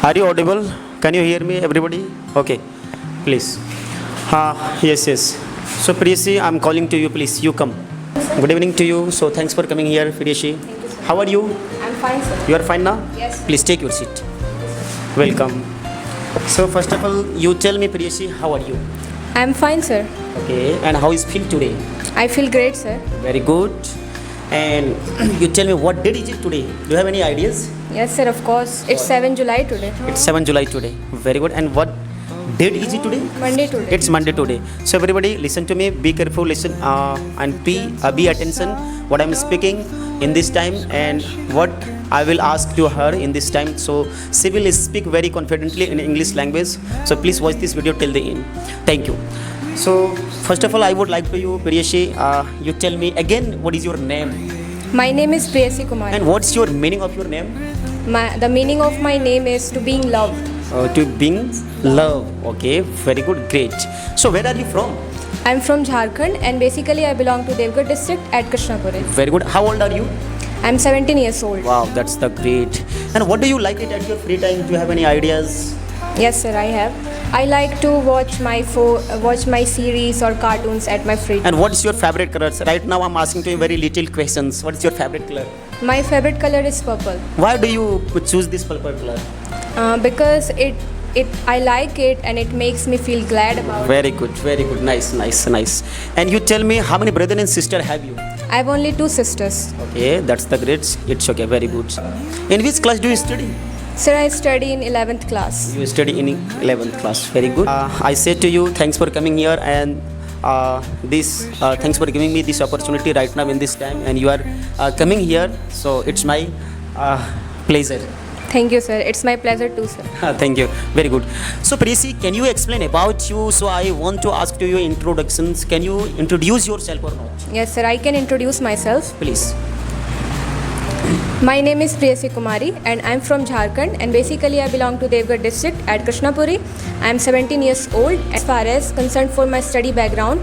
Are you audible? Can you hear me, everybody? Okay, please. Yes, yes. So, Priyashi, I'm calling to you, please. You come. Good evening to you. So, thanks for coming here, Priyashi. Thank you, sir. How are you? I'm fine, sir. You are fine now? Yes. Please take your seat. Welcome. So, first of all, you tell me, Priyashi, how are you? I'm fine, sir. Okay, and how is feel today? I feel great, sir. Very good. And you tell me what date is it today? Do you have any ideas? Yes, sir, of course. It's 7 July today. It's 7 July today. Very good. And what date is it today? Monday today. It's Monday today. So everybody listen to me, be careful, listen and be attention what I'm speaking in this time and what I will ask to her in this time. So she will speak very confidently in English language. So please watch this video till the end. Thank you. So first of all, I would like to you, Priyashi, you tell me again what is your name My name is Priyasi Kumari. and what's your meaning of your name? The meaning of my name is to being loved. To being love. Okay, very good, great. So where are you from? I'm from Jharkhand and basically I belong to Devgarh district at Krishnapuri. Very good. How old are you? I'm 17 years old. Wow, that's the great. And what do you like it at your free time? Do you have any ideas? Yes, sir, I have. I like to watch my series or cartoons at my free time. And what's your favorite color? Right now I'm asking to you very little questions. What's your favorite color? My favorite color is purple Why do you choose this purple color? because I like it and it makes me feel glad about it. Very good, very good. Nice, nice, nice. And you tell me how many brother and sister have you? I have only 2 sisters. Okay, that's the great. It's okay, very good. In which class do you study? Sir, I study in 11th class. You study in 11th class. Very good. I say to you, thanks for coming here and thanks for giving me this opportunity right now in this time. And you are coming here, so it's my pleasure. Thank you, sir. It's my pleasure too, sir. Thank you. Very good. So, Priyasi, can you explain about you? So, I want to ask to you introductions. Can you introduce yourself or not? Yes, sir. I can introduce myself. Please. My name is Priyasi Kumari and I'm from Jharkhand and basically I belong to Devgarh district at Krishnapuri. I'm 17 years old. As far as concerned for my study background,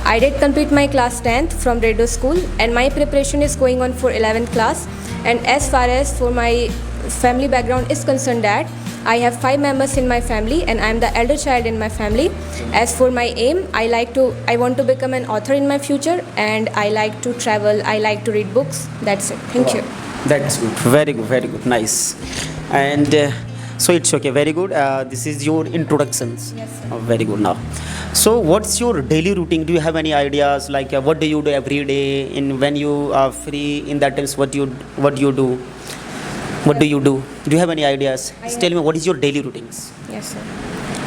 I did complete my class 10th from radio school and my preparation is going on for 11th class. And as far as for my family background is concerned that I have 5 members in my family and I'm the elder child in my family. As for my aim, I want to become an author in my future and I like to travel, I like to read books. That's it. Thank you. That's good. Very good. Very good. Nice. And so it's okay. Very good. This is your introductions. Yes, sir. Very good now. So what's your daily routine? Do you have any ideas? Like what do you do every day? In when you are free in that times, what do you do? What do you do? Do you have any ideas? Just tell me what is your daily routines? Yes, sir.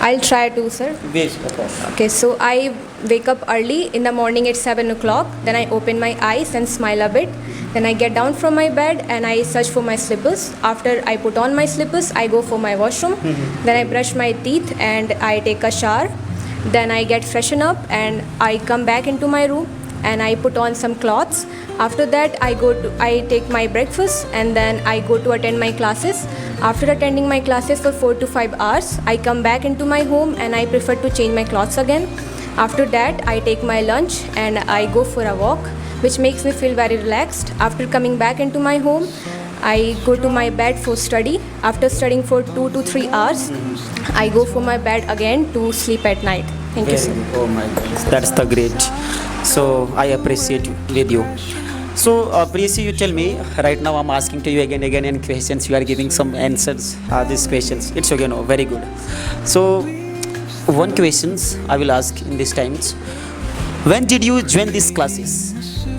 I'll try to, sir. Yes, of course. Okay, so I wake up early in the morning at 7 o'clock. Then I open my eyes and smile a bit. Then I get down from my bed and I search for my slippers. After I put on my slippers, I go for my washroom. Then I brush my teeth and I take a shower. Then I get freshen up and I come back into my room and I put on some clothes. After that, I take my breakfast and then I go to attend my classes. After attending my classes for 4 to 5 hours, I come back into my home and I prefer to change my clothes again. After that, I take my lunch and I go for a walk, which makes me feel very relaxed. After coming back into my home, I go to my bed for study. After studying for 2 to 3 hours, I go for my bed again to sleep at night. Thank you, sir. Oh my God, that's the great. So I appreciate with you. So Priyasi, you tell me right now. I'm asking to you again and questions. You are giving some answers. These questions. It's okay. No, very good. So one questions I will ask in these times. When did you join these classes?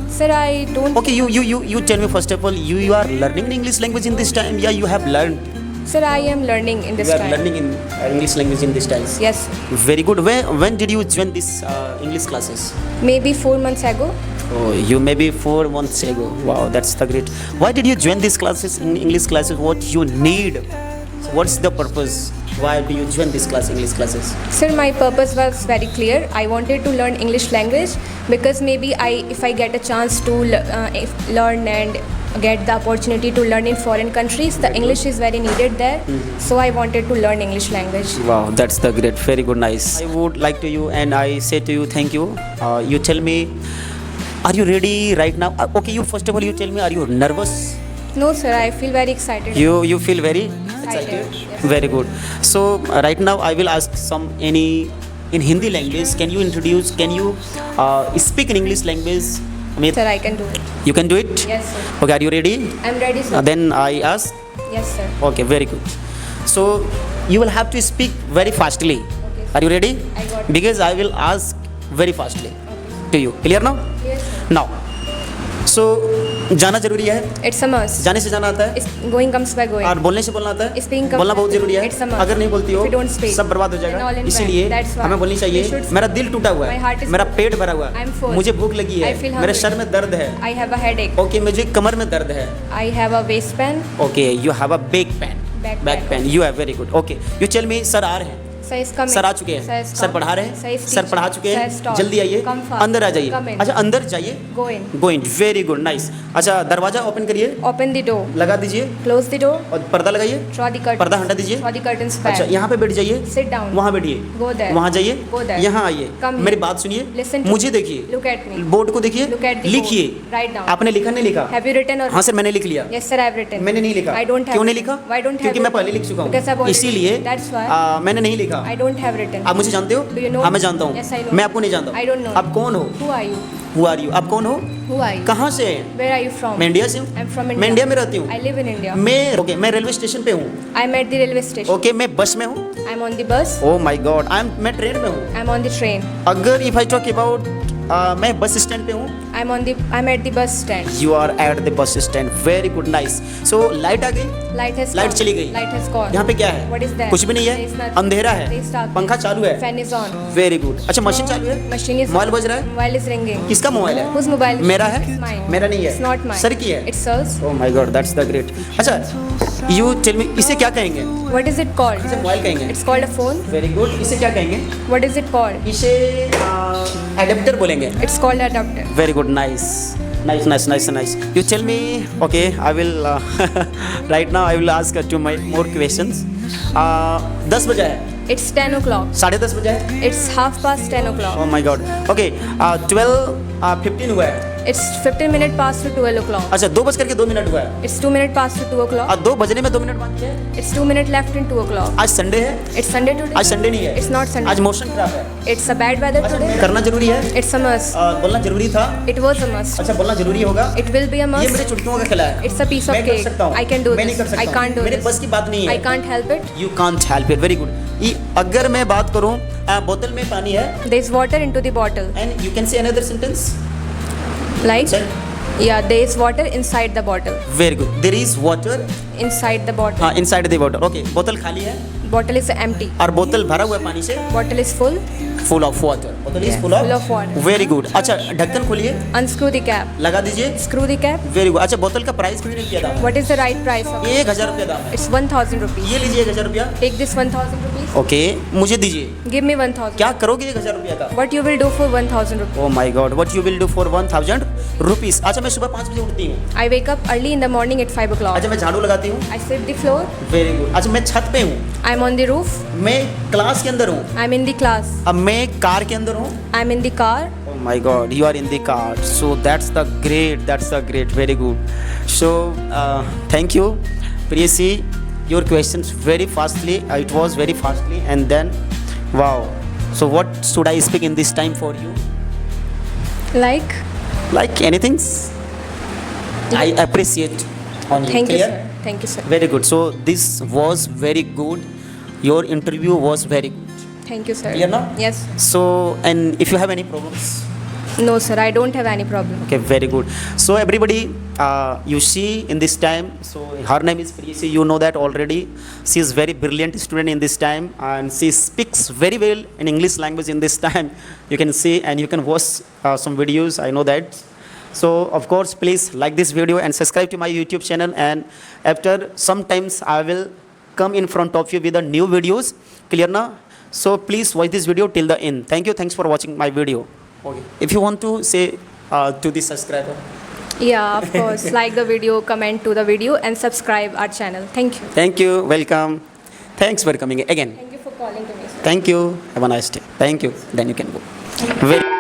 Sir, I don't. Okay, you tell me first of all. You are learning English language in this time. Yeah, you have learned. Sir, I am learning in this You are time. learning in English language in this time. Yes, Very good. When did you join these English classes? maybe 4 months ago. Oh, you maybe 4 months ago. Wow, that's the great. Why did you join these classes in English classes? What you need? What's the purpose? Why do you join these English classes? Sir, my purpose was very clear. I wanted to learn English language because maybe if I get a chance to learn and get the opportunity to learn in foreign countries, the English is very needed there. So I wanted to learn English language. Wow, that's the great. Very good, nice. I would like to you and I say to you, thank you. You tell me, are you ready right now? Okay, you first of all, you tell me, are you nervous? No, sir, I feel very excited. You feel very excited? Yes. Very good. So right now I will ask some any in Hindi language. Can you introduce? Can you speak in English language? I mean, Sir, I can do it. you can do it. Yes, sir. Okay, are you ready? I'm ready, sir. Then I ask. Yes, sir. Okay, very good. So you will have to speak very fastly. Okay. Are you ready? I got it. Because I will ask very fastly Okay. to you. Clear now? Yes, sir. Now. So जाना जरूरी है. It's a must. जाने से जाना आता है. Going comes by going. और बोलने से बोलना आता है. Speaking comes बोलना by बहुत जरूरी है. It's a must. अगर नहीं बोलती हो If you don't speak, सब बर्बाद हो then all जाएगा. in इसीलिए vain. That's why हमें बोलनी we चाहिए. should मेरा दिल टूटा हुआ My heart है. is मेरा full. पेट भरा हुआ I'm है. full. मुझे भूख लगी है. I feel मेरे hungry. सर में दर्द है. I have a headache. Okay मुझे कमर में दर्द है. I have a waist pain. Okay you have a back pain. Back back pain. You have very good. Okay you tell me sir आ रहे हैं. Sir is coming. सर आ चुके हैं. Sir is sir come. पढ़ा रहे Sir हैं. is sir पढ़ा teaching. चुके Sir हैं. is taught. जल्दी आइए. Come fast. अंदर आ जाइए. Come in. अच्छा अंदर जाइए. Go in. Go in. Very good nice. अच्छा दरवाजा ओपन करिए. Open the door. लगा दीजिए Close the door. और पर्दा लगाइए. Draw the curtains. पर्दा हटा दीजिए. Draw the curtains अच्छा back. यहाँ पे बैठ जाइए. Sit down. वहाँ बैठिए. Go there. वहाँ जाइए. Go there. यहाँ आइए. Come here. मेरी बात सुनिए. Listen to मुझे me. देखिए. Look at me. बोर्ड को देखिए. Look at the लिखिए. board. Write down. आपने लिखा नहीं लिखा? Have you written or? हाँ सर मैंने लिख लिया. Yes, sir, I have written. मैंने नहीं लिखा. I don't have. क्यों नहीं written. लिखा? Why don't have? क्योंकि मैं written? पहले लिख चुका Because I've हूँ. already इसीलिए written. That's why. मैंने नहीं लिखा. I don't have written. आप मुझे जानते हो? Do you know हाँ me? मैं जानता हूँ. Yes, I know. मैं आपको नहीं जानता हूँ. I don't know. आप कौन हो? Who are you? Who are you? आप कौन हो? Who are you? कहाँ से हैं? Where are you from? मैं इंडिया से हूँ. I'm from India. मैं इंडिया में रहती हूँ. I live in India. मैं रेलवे स्टेशन पे हूँ. I'm at the railway station. Okay मैं बस में हूँ. I'm on the bus. Oh my God मैं ट्रेन में हूँ. I'm on the train. अगर इफ आई टॉक अबाउट मैं बस स्टैंड पे हूँ. I'm at the bus stand. You are at the bus stand. Very good nice. So light आ गई. Light has light gone. चली गई. Light has gone. यहाँ पे क्या है? What is that? कुछ भी नहीं There is है. nothing. अंधेरा There है. is darkness. पंखा चालू है. Fan is on. Very good. अच्छा मशीन चालू है. Machine is mobile on. बज रहा है. Mobile is ringing. किसका मोबाइल है? Whose mobile? मेरा है. It's mine. मेरा नहीं है. It's not mine. सर की है. It's sirs. Oh my God that's the great. अच्छा यू टेल मी इसे क्या कहेंगे? What is it called? इसे मोबाइल कहेंगे. It's called a phone. Very good. इसे क्या कहेंगे? What is it called? इसे एडेप्टर बोलेंगे. It's called adapter. Very good, nice. You tell me, okay, I will, right now I will ask to my more questions. 10 बजा है. It's 10 o'clock. 10:30 बजा है. It's 5:30 o'clock. Oh my God. Okay, 12:15 हुआ है. It's 15 minutes past to 12 o'clock. अच्छा 2:02 हुआ है. It's 2 minutes past to 2 o'clock. 2 बजने में 2 मिनट बाकी है. It's 2 minutes left in 2 o'clock. आज संडे है. It's Sunday today. आज संडे नहीं है. It's not Sunday. आज मौसम खराब है. It's a bad weather अच्छा today. करना जरूरी है. It's a must. बोलना जरूरी था. It was a must. अच्छा बोलना जरूरी होगा. It will be a ये मेरे must. चुटकियों का खेला है. It's a piece of मैं कर cake. सकता हूँ. I can do मैं नहीं this. कर सकता I हूँ. can't do मेरे this. बस की बात नहीं है. I can't help it. You can't help it. Very good. अगर मैं बात करूँ बोतल में पानी है. There's water into the bottle. And you can say another sentence. Like? Sir? Yeah, there is water inside the bottle. Very good. There is water. Inside the bottle. हाँ inside the bottle. Okay. बोतल खाली है. Bottle is empty. और बोतल भरा हुआ है पानी से. Bottle is full. Full of water. बोतल is Yeah, full full of water. Very good. अच्छा ढक्कन खोलिए. Unscrew the cap. लगा दीजिए. Screw the cap. Very good. अच्छा बोतल का प्राइस कितने किया था? What is the right price of it? 1000 रुपया दाम है. It's 1,000 rupees. ये लीजिए 1000 रुपया. Take this 1,000 rupees. ओके मुझे दीजिए. Give me 1,000. क्या करोगे 1000 रुपया का? What you will do for 1,000 rupees? Oh my God. What you will do for 1000 rupees? अच्छा मैं सुबह 5 बजे उठती हूँ. I wake up early in the morning at 5 o'clock. अच्छा मैं झाड़ू लगाती हूँ. I sweep the floor. Very good. अच्छा मैं छत पे हूँ. I'm on the roof. मैं क्लास के अंदर हूँ. I'm in the class. अब मैं कार के अंदर हूँ. I'm in the car. Oh my God, you are in the car. So that's the great. Very good. So thank you, Priyasi. Your questions very fastly. It was very fastly, and then wow. So what should I speak in this time for you? Like? Like anything? I appreciate on you. Thank you, Clear? sir. Thank you, sir. Very good. So this was very good. Your interview was very good. Thank you, sir. Clear now? Yes. So and if you have any problems. No, sir. I don't have any problem. Okay, very good. So everybody, you see in this time, so her name is Priyasi, you know that already. She is very brilliant student in this time, and she speaks very well in English language in this time. You can see and you can watch some videos, I know that. So of course, please like this video and subscribe to my YouTube channel, and after sometimes I will come in front of you with the new videos. Clear now? So please watch this video till the end. Thank you. Thanks for watching my video. Okay. If you want to say to the subscriber. Yeah, of course. Like the video, comment to the video, and subscribe our channel. Thank you. Thank you. Welcome. Thanks for coming again. Thank you for calling to me, sir. Thank you. Have a nice day. Thank you. Then you can go. Very